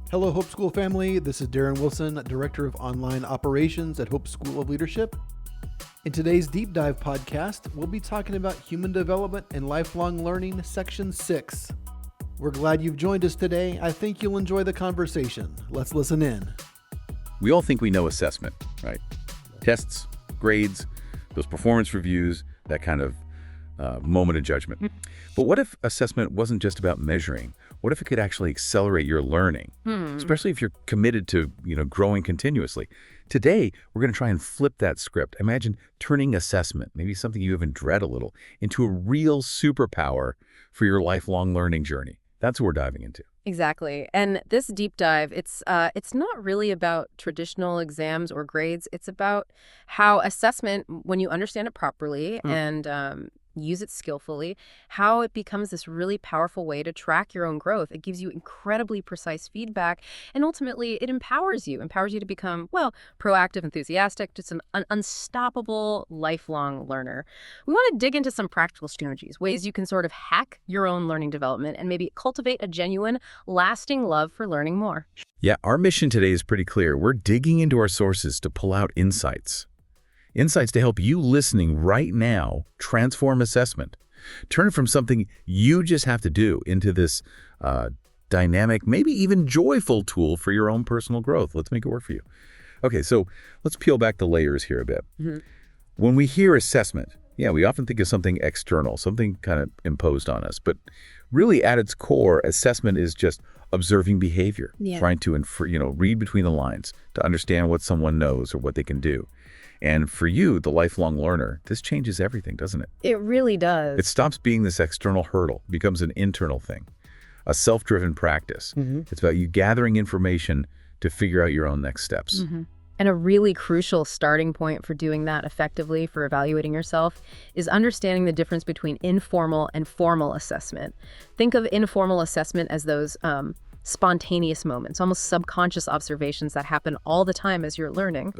Hello, Hope School family. This is Darren Wilson, Director of Online Operations at Hope School of Leadership. In today's Deep Dive podcast, we'll be talking about human development and lifelong learning, Section 6. We're glad you've joined us today. I think you'll enjoy the conversation. Let's listen in. We all think we know assessment, right? Tests, grades, those performance reviews, that kind of moment of judgment. But what if assessment wasn't just about measuring? What if it could actually accelerate your learning, especially if you're committed to, growing continuously? Today, we're going to try and flip that script. Imagine turning assessment, maybe something you even dread a little, into a real superpower for your lifelong learning journey. That's what we're diving into. Exactly. And this deep dive, it's not really about traditional exams or grades. It's about how assessment, when you understand it properly and use it skillfully, how it becomes this really powerful way to track your own growth. It gives you incredibly precise feedback, and ultimately it empowers you to become, proactive, enthusiastic, just an unstoppable lifelong learner. We want to dig into some practical strategies, ways you can sort of hack your own learning development and maybe cultivate a genuine, lasting love for learning more. Yeah, our mission today is pretty clear. We're digging into our sources to pull out insights. Insights to help you listening right now transform assessment. Turn it from something you just have to do into this dynamic, maybe even joyful tool for your own personal growth. Let's make it work for you. Okay, so let's peel back the layers here a bit. When we hear assessment, we often think of something external, something kind of imposed on us. But really at its core, assessment is just observing behavior, trying to read between the lines to understand what someone knows or what they can do. And for you, the lifelong learner, this changes everything, doesn't it? It really does. It stops being this external hurdle, becomes an internal thing, a self-driven practice. It's about you gathering information to figure out your own next steps. And a really crucial starting point for doing that effectively, for evaluating yourself, is understanding the difference between informal and formal assessment. Think of informal assessment as those spontaneous moments, almost subconscious observations that happen all the time as you're learning.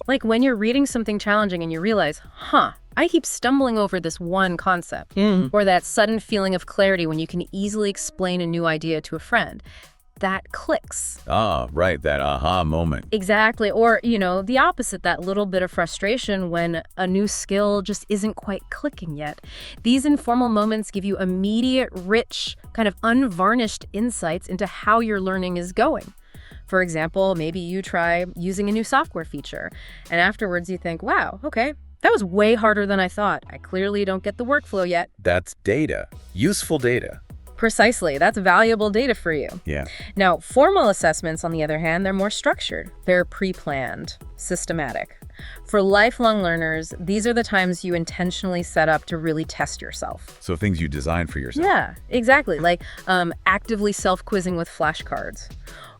Like when you're reading something challenging and you realize, I keep stumbling over this one concept. Or that sudden feeling of clarity when you can easily explain a new idea to a friend. That clicks. Right, that aha moment. Exactly. Or, the opposite, that little bit of frustration when a new skill just isn't quite clicking yet. These informal moments give you immediate, rich, kind of unvarnished insights into how your learning is going. For example, maybe you try using a new software feature, and afterwards you think, wow, okay, that was way harder than I thought. I clearly don't get the workflow yet. That's data, useful data. Precisely. That's valuable data for you. Yeah. Now, formal assessments, on the other hand, they're more structured. They're pre-planned, systematic. For lifelong learners, these are the times you intentionally set up to really test yourself. So things you design for yourself. Yeah, exactly. Like actively self-quizzing with flashcards,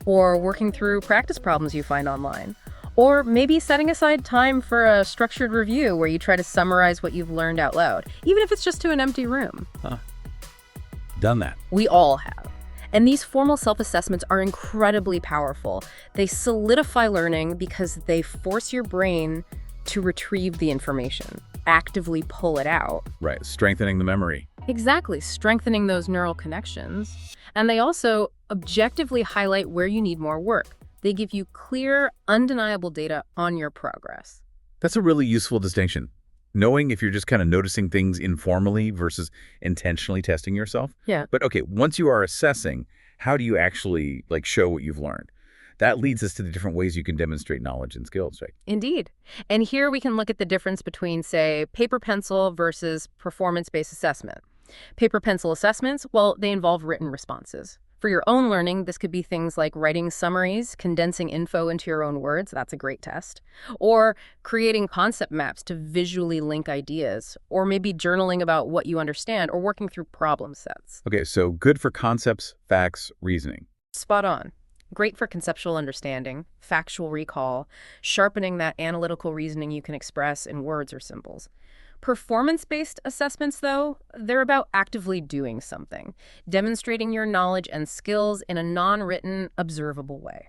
or working through practice problems you find online. Or maybe setting aside time for a structured review where you try to summarize what you've learned out loud, even if it's just to an empty room. Done that. We all have. And these formal self-assessments are incredibly powerful. They solidify learning because they force your brain to retrieve the information, actively pull it out. Right, strengthening the memory. Exactly, strengthening those neural connections. And they also objectively highlight where you need more work. They give you clear, undeniable data on your progress. That's a really useful distinction. Knowing if you're just kind of noticing things informally versus intentionally testing yourself. Yeah. But okay, once you are assessing, how do you actually show what you've learned? That leads us to the different ways you can demonstrate knowledge and skills, right? Indeed. And here we can look at the difference between, say, paper-pencil versus performance-based assessment. Paper-pencil assessments, they involve written responses. For your own learning, this could be things like writing summaries, condensing info into your own words, that's a great test, or creating concept maps to visually link ideas, or maybe journaling about what you understand, or working through problem sets. Okay, so good for concepts, facts, reasoning. Spot on. Great for conceptual understanding, factual recall, sharpening that analytical reasoning you can express in words or symbols. Performance-based assessments, though, they're about actively doing something, demonstrating your knowledge and skills in a non-written, observable way.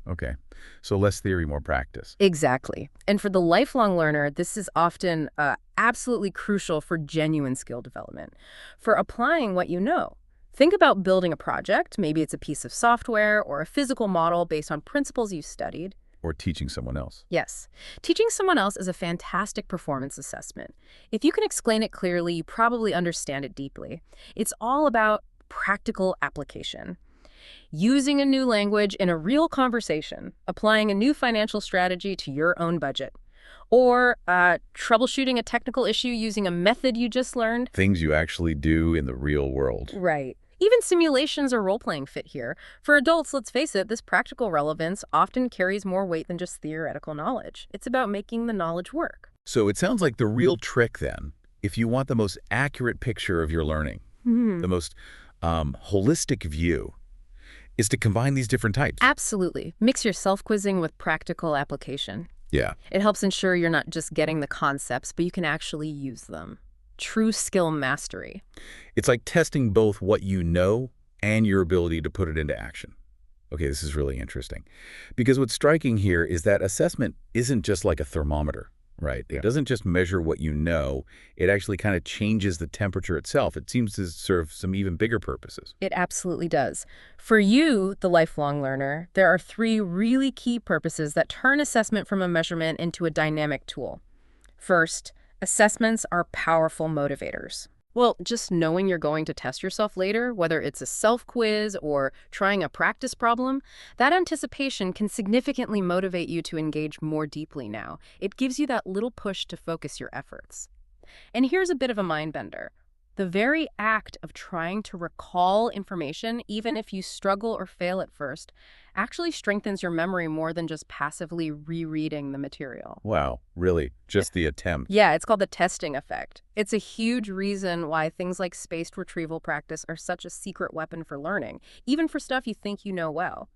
Okay. So less theory, more practice. Exactly. And for the lifelong learner, this is often absolutely crucial for genuine skill development, for applying what you know. Think about building a project. Maybe it's a piece of software or a physical model based on principles you studied. Or teaching someone else. Yes. Teaching someone else is a fantastic performance assessment. If you can explain it clearly, you probably understand it deeply. It's all about practical application. Using a new language in a real conversation, applying a new financial strategy to your own budget, or troubleshooting a technical issue using a method you just learned. Things you actually do in the real world. Right. Even simulations or role-playing fit here. For adults, let's face it, this practical relevance often carries more weight than just theoretical knowledge. It's about making the knowledge work. So it sounds like the real trick then, if you want the most accurate picture of your learning, the most holistic view, is to combine these different types. Absolutely. Mix your self-quizzing with practical application. Yeah. It helps ensure you're not just getting the concepts, but you can actually use them. True skill mastery. It's like testing both what you know and your ability to put it into action. Okay, this is really interesting. Because what's striking here is that assessment isn't just like a thermometer, right? It doesn't just measure what you know. It actually kind of changes the temperature itself. It seems to serve some even bigger purposes. It absolutely does. For you, the lifelong learner, there are 3 really key purposes that turn assessment from a measurement into a dynamic tool. First, assessments are powerful motivators. Well, just knowing you're going to test yourself later, whether it's a self-quiz or trying a practice problem, that anticipation can significantly motivate you to engage more deeply now. It gives you that little push to focus your efforts. And here's a bit of a mind bender. The very act of trying to recall information, even if you struggle or fail at first, actually strengthens your memory more than just passively rereading the material. Wow, really? Just the attempt? Yeah, it's called the testing effect. It's a huge reason why things like spaced retrieval practice are such a secret weapon for learning, even for stuff you think you know well.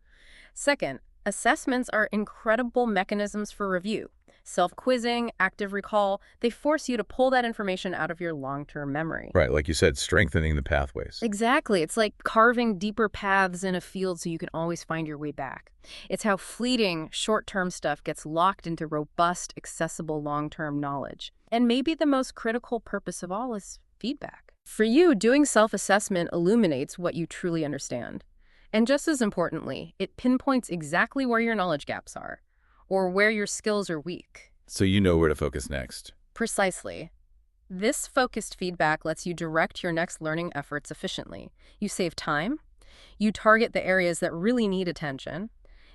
Second, assessments are incredible mechanisms for review. Self-quizzing, active recall, they force you to pull that information out of your long-term memory. Right, like you said, strengthening the pathways. Exactly. It's like carving deeper paths in a field so you can always find your way back. It's how fleeting, short-term stuff gets locked into robust, accessible long-term knowledge. And maybe the most critical purpose of all is feedback. For you, doing self-assessment illuminates what you truly understand. And just as importantly, it pinpoints exactly where your knowledge gaps are, or where your skills are weak. So you know where to focus next. Precisely. This focused feedback lets you direct your next learning efforts efficiently. You save time. You target the areas that really need attention.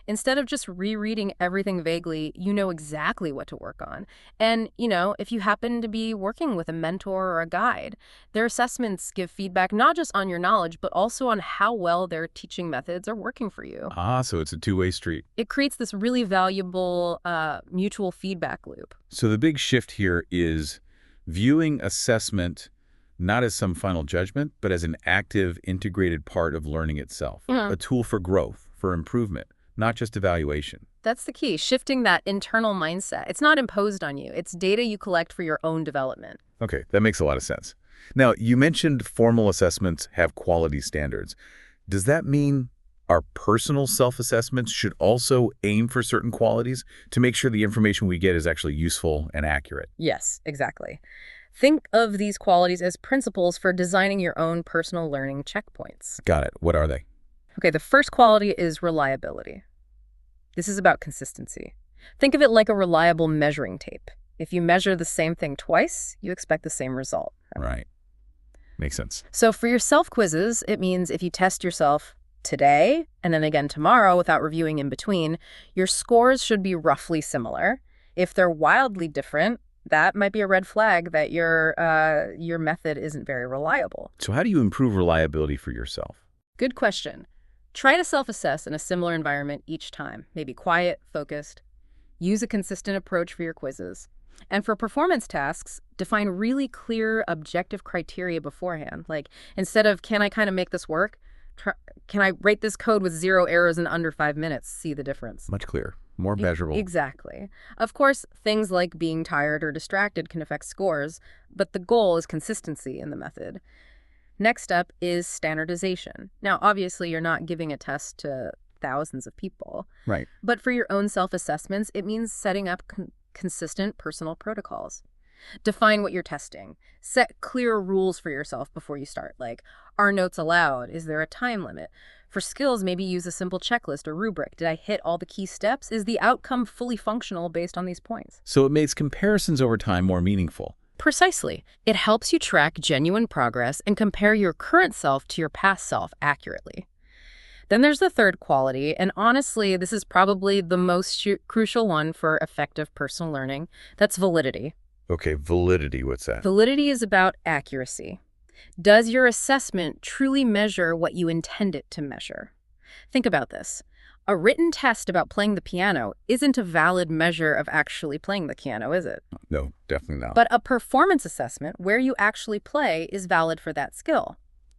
Instead of just rereading everything vaguely, you know exactly what to work on. And, if you happen to be working with a mentor or a guide, their assessments give feedback not just on your knowledge, but also on how well their teaching methods are working for you. So it's a two-way street. It creates this really valuable mutual feedback loop. So the big shift here is viewing assessment not as some final judgment, but as an active, integrated part of learning itself, a tool for growth, for improvement, not just evaluation. That's the key, shifting that internal mindset. It's not imposed on you. It's data you collect for your own development. Okay, that makes a lot of sense. Now, you mentioned formal assessments have quality standards. Does that mean our personal self-assessments should also aim for certain qualities to make sure the information we get is actually useful and accurate? Yes, exactly. Think of these qualities as principles for designing your own personal learning checkpoints. Got it. What are they? Okay, the first quality is reliability. This is about consistency. Think of it like a reliable measuring tape. If you measure the same thing twice, you expect the same result. Right. Makes sense. So for your self-quizzes, it means if you test yourself today and then again tomorrow without reviewing in between, your scores should be roughly similar. If they're wildly different, that might be a red flag that your method isn't very reliable. So how do you improve reliability for yourself? Good question. Try to self-assess in a similar environment each time, maybe quiet, focused. Use a consistent approach for your quizzes. And for performance tasks, define really clear, objective criteria beforehand. Like, instead of, can I kind of make this work? Can I write this code with 0 errors in under 5 minutes? See the difference. Much clearer, more measurable. Exactly. Of course, things like being tired or distracted can affect scores, but the goal is consistency in the method. Next up is standardization. Now, obviously, you're not giving a test to thousands of people. Right. But for your own self-assessments, it means setting up consistent personal protocols. Define what you're testing. Set clear rules for yourself before you start, like, are notes allowed? Is there a time limit? For skills, maybe use a simple checklist or rubric. Did I hit all the key steps? Is the outcome fully functional based on these points? So it makes comparisons over time more meaningful. Precisely. It helps you track genuine progress and compare your current self to your past self accurately. Then there's the third quality, and honestly, this is probably the most crucial one for effective personal learning. That's validity. Okay, validity, what's that? Validity is about accuracy. Does your assessment truly measure what you intend it to measure? Think about this. A written test about playing the piano isn't a valid measure of actually playing the piano, is it? No, definitely not. But a performance assessment where you actually play is valid for that skill.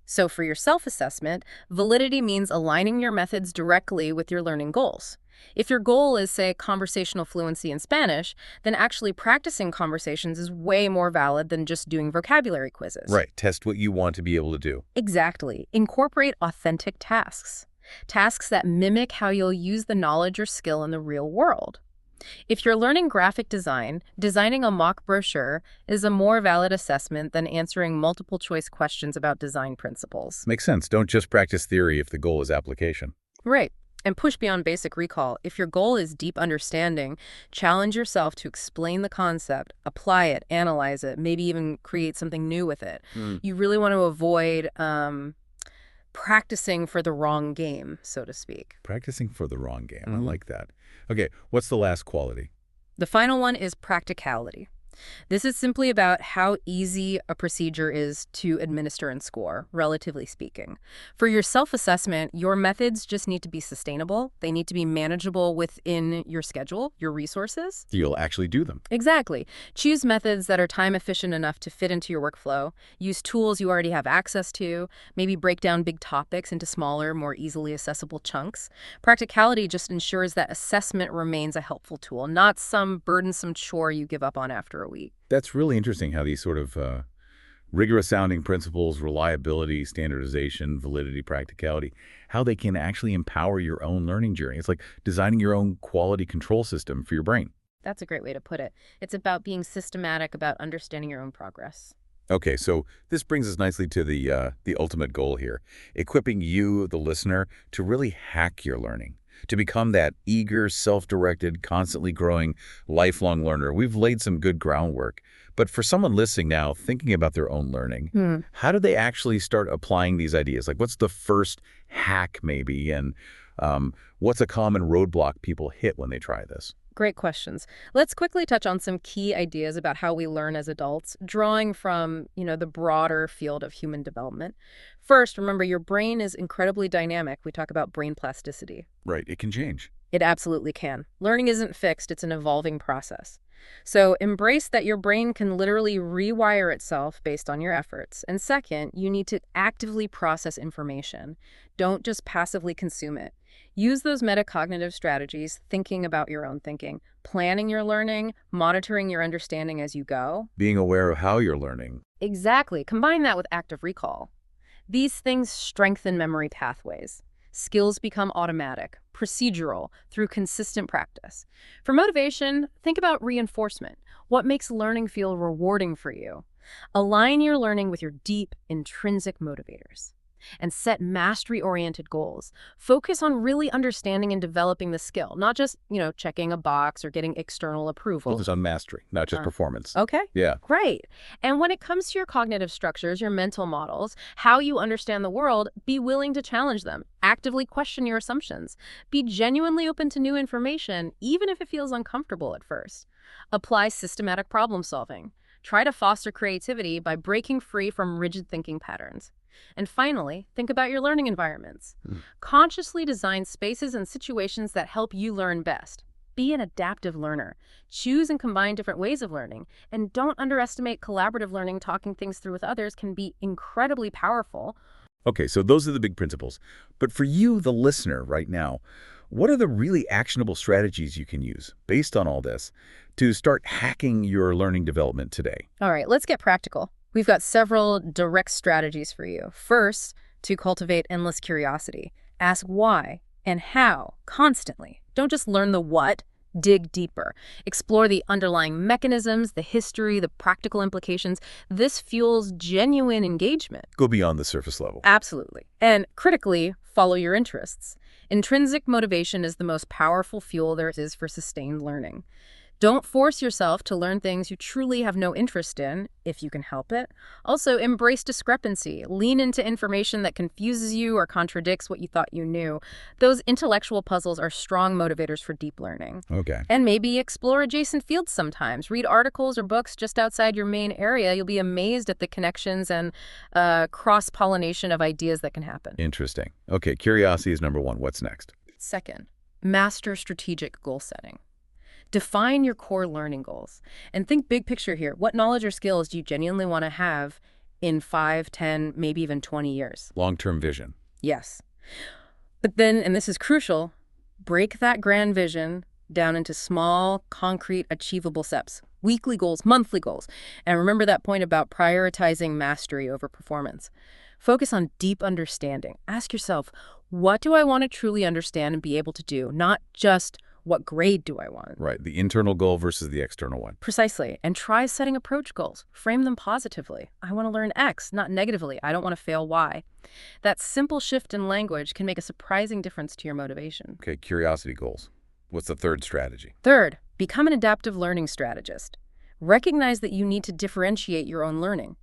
So for your self-assessment, validity means aligning your methods directly with your learning goals. If your goal is, say, conversational fluency in Spanish, then actually practicing conversations is way more valid than just doing vocabulary quizzes. Right, test what you want to be able to do. Exactly. Incorporate authentic tasks. Tasks that mimic how you'll use the knowledge or skill in the real world. If you're learning graphic design, designing a mock brochure is a more valid assessment than answering multiple choice questions about design principles. Makes sense. Don't just practice theory if the goal is application. Right. And push beyond basic recall. If your goal is deep understanding, challenge yourself to explain the concept, apply it, analyze it, maybe even create something new with it. You really want to avoid practicing for the wrong game, so to speak. Practicing for the wrong game. I like that. Okay, what's the last quality? The final one is practicality. This is simply about how easy a procedure is to administer and score, relatively speaking. For your self-assessment, your methods just need to be sustainable. They need to be manageable within your schedule, your resources. You'll actually do them. Exactly. Choose methods that are time efficient enough to fit into your workflow. Use tools you already have access to. Maybe break down big topics into smaller, more easily accessible chunks. Practicality just ensures that assessment remains a helpful tool, not some burdensome chore you give up on after a week. That's really interesting how these sort of rigorous sounding principles, reliability, standardization, validity, practicality, how they can actually empower your own learning journey. It's like designing your own quality control system for your brain. That's a great way to put it. It's about being systematic, about understanding your own progress. Okay, so this brings us nicely to the ultimate goal here, equipping you, the listener, to really hack your learning, to become that eager, self-directed, constantly growing, lifelong learner. We've laid some good groundwork. But for someone listening now, thinking about their own learning, how do they actually start applying these ideas? Like, what's the first hack, maybe? And what's a common roadblock people hit when they try this? Great questions. Let's quickly touch on some key ideas about how we learn as adults, drawing from, the broader field of human development. First, remember, your brain is incredibly dynamic. We talk about brain plasticity. Right, it can change. It absolutely can. Learning isn't fixed, it's an evolving process. So embrace that your brain can literally rewire itself based on your efforts. And second, you need to actively process information. Don't just passively consume it. Use those metacognitive strategies, thinking about your own thinking, planning your learning, monitoring your understanding as you go. Being aware of how you're learning. Exactly. Combine that with active recall. These things strengthen memory pathways. Skills become automatic, procedural, through consistent practice. For motivation, think about reinforcement. What makes learning feel rewarding for you? Align your learning with your deep, intrinsic motivators. And set mastery-oriented goals. Focus on really understanding and developing the skill, not just, checking a box or getting external approval. Focus on mastery, not just performance. Okay. Yeah. Great. And when it comes to your cognitive structures, your mental models, how you understand the world, be willing to challenge them. Actively question your assumptions. Be genuinely open to new information, even if it feels uncomfortable at first. Apply systematic problem solving. Try to foster creativity by breaking free from rigid thinking patterns. And finally, think about your learning environments. Consciously design spaces and situations that help you learn best. Be an adaptive learner. Choose and combine different ways of learning. And don't underestimate collaborative learning. Talking things through with others can be incredibly powerful. Okay, so those are the big principles. But for you, the listener, right now, what are the really actionable strategies you can use, based on all this, to start hacking your learning development today? All right, let's get practical. We've got several direct strategies for you. First, to cultivate endless curiosity. Ask why and how constantly. Don't just learn the what, Dig deeper. Explore the underlying mechanisms, the history, the practical implications. This fuels genuine engagement. Go beyond the surface level. Absolutely. And critically, follow your interests. Intrinsic motivation is the most powerful fuel there is for sustained learning. Don't force yourself to learn things you truly have no interest in, if you can help it. Also, embrace discrepancy. Lean into information that confuses you or contradicts what you thought you knew. Those intellectual puzzles are strong motivators for deep learning. Okay. And maybe explore adjacent fields sometimes. Read articles or books just outside your main area. You'll be amazed at the connections and cross-pollination of ideas that can happen. Interesting. Okay, curiosity is number one. What's next? Second, master strategic goal setting. Define your core learning goals and think big picture here. What knowledge or skills do you genuinely want to have in 5, 10, maybe even 20 years? Long-term vision. Yes. But then, and this is crucial, break that grand vision down into small, concrete, achievable steps. Weekly goals, monthly goals. And remember that point about prioritizing mastery over performance. Focus on deep understanding. Ask yourself, what do I want to truly understand and be able to do? Not just what grade do I want? Right, the internal goal versus the external one. Precisely. And try setting approach goals. Frame them positively. I want to learn X, not negatively. I don't want to fail Y. That simple shift in language can make a surprising difference to your motivation. Okay, curiosity goals. What's the third strategy? Third, become an adaptive learning strategist. Recognize that you need to differentiate your own learning.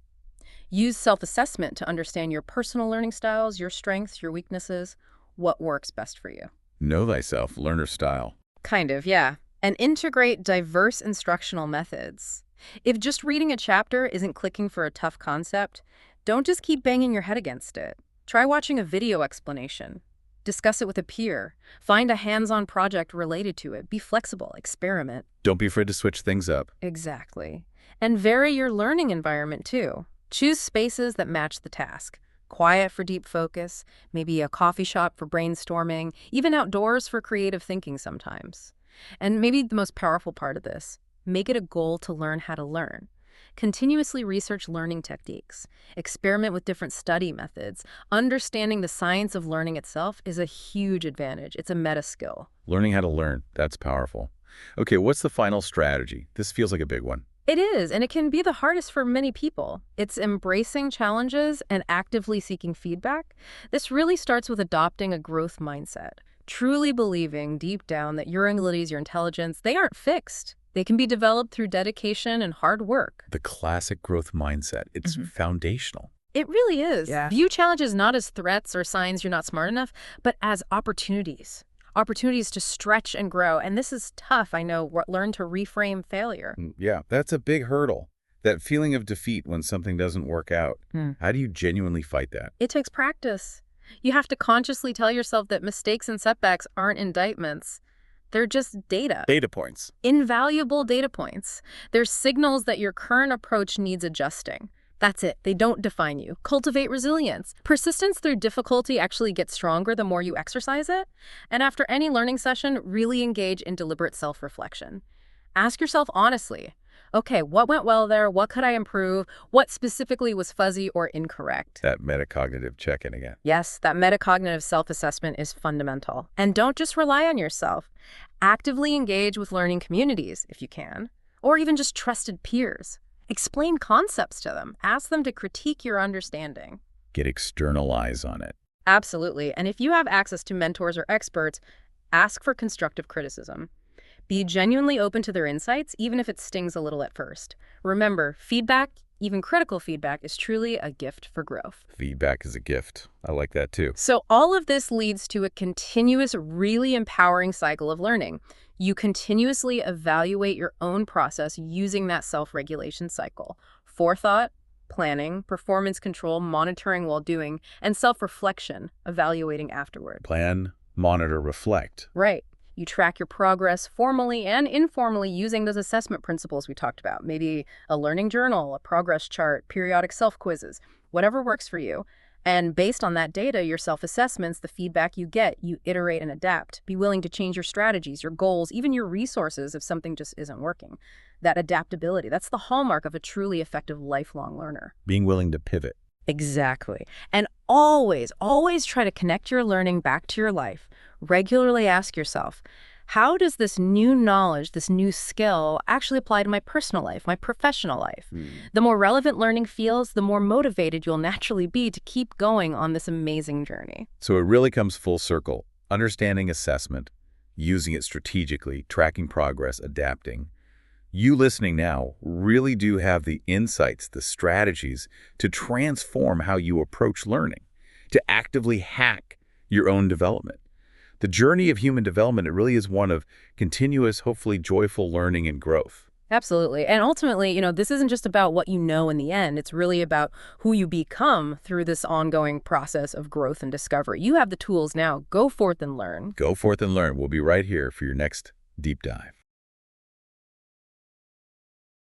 Use self-assessment to understand your personal learning styles, your strengths, your weaknesses, what works best for you. Know thyself, learner style. Kind of, yeah. And integrate diverse instructional methods. If just reading a chapter isn't clicking for a tough concept, don't just keep banging your head against it. Try watching a video explanation. Discuss it with a peer. Find a hands-on project related to it. Be flexible. Experiment. Don't be afraid to switch things up. Exactly. And vary your learning environment, too. Choose spaces that match the task. Quiet for deep focus, maybe a coffee shop for brainstorming, even outdoors for creative thinking sometimes. And maybe the most powerful part of this, make it a goal to learn how to learn. Continuously research learning techniques. Experiment with different study methods. Understanding the science of learning itself is a huge advantage. It's a meta skill. Learning how to learn, that's powerful. Okay, what's the final strategy? This feels like a big one. It is, and it can be the hardest for many people. It's embracing challenges and actively seeking feedback. This really starts with adopting a growth mindset, truly believing deep down that your abilities, your intelligence, they aren't fixed. They can be developed through dedication and hard work. The classic growth mindset, it's foundational. It really is. Yeah. View challenges not as threats or signs you're not smart enough, but as opportunities. Opportunities to stretch and grow. And this is tough, I know. Learn to reframe failure. Yeah, that's a big hurdle. That feeling of defeat when something doesn't work out. How do you genuinely fight that? It takes practice. You have to consciously tell yourself that mistakes and setbacks aren't indictments. They're just data. Data points. Invaluable data points. They're signals that your current approach needs adjusting. That's it. They don't define you. Cultivate resilience. Persistence through difficulty actually gets stronger the more you exercise it. And after any learning session, really engage in deliberate self-reflection. Ask yourself honestly, okay, what went well there? What could I improve? What specifically was fuzzy or incorrect? That metacognitive check-in again. Yes, that metacognitive self-assessment is fundamental. And don't just rely on yourself. Actively engage with learning communities, if you can, or even just trusted peers. Explain concepts to them. Ask them to critique your understanding. Get external eyes on it. Absolutely. And if you have access to mentors or experts, ask for constructive criticism. Be genuinely open to their insights, even if it stings a little at first. Remember, feedback, even critical feedback, is truly a gift for growth. Feedback is a gift. I like that too. So all of this leads to a continuous, really empowering cycle of learning. You continuously evaluate your own process using that self-regulation cycle. Forethought, planning, performance control, monitoring while doing, and self-reflection, evaluating afterward. Plan, monitor, reflect. Right. You track your progress formally and informally using those assessment principles we talked about. Maybe a learning journal, a progress chart, periodic self-quizzes, whatever works for you. And based on that data, your self-assessments, the feedback you get, you iterate and adapt. Be willing to change your strategies, your goals, even your resources if something just isn't working. That adaptability, that's the hallmark of a truly effective lifelong learner. Being willing to pivot. Exactly. And always, always try to connect your learning back to your life. Regularly ask yourself, how does this new knowledge, this new skill actually apply to my personal life, my professional life? The more relevant learning feels, the more motivated you'll naturally be to keep going on this amazing journey. So it really comes full circle. Understanding assessment, using it strategically, tracking progress, adapting. You listening now really do have the insights, the strategies to transform how you approach learning, to actively hack your own development. The journey of human development, it really is one of continuous, hopefully joyful learning and growth. Absolutely. And ultimately, this isn't just about what you know in the end. It's really about who you become through this ongoing process of growth and discovery. You have the tools now. Go forth and learn. Go forth and learn. We'll be right here for your next deep dive.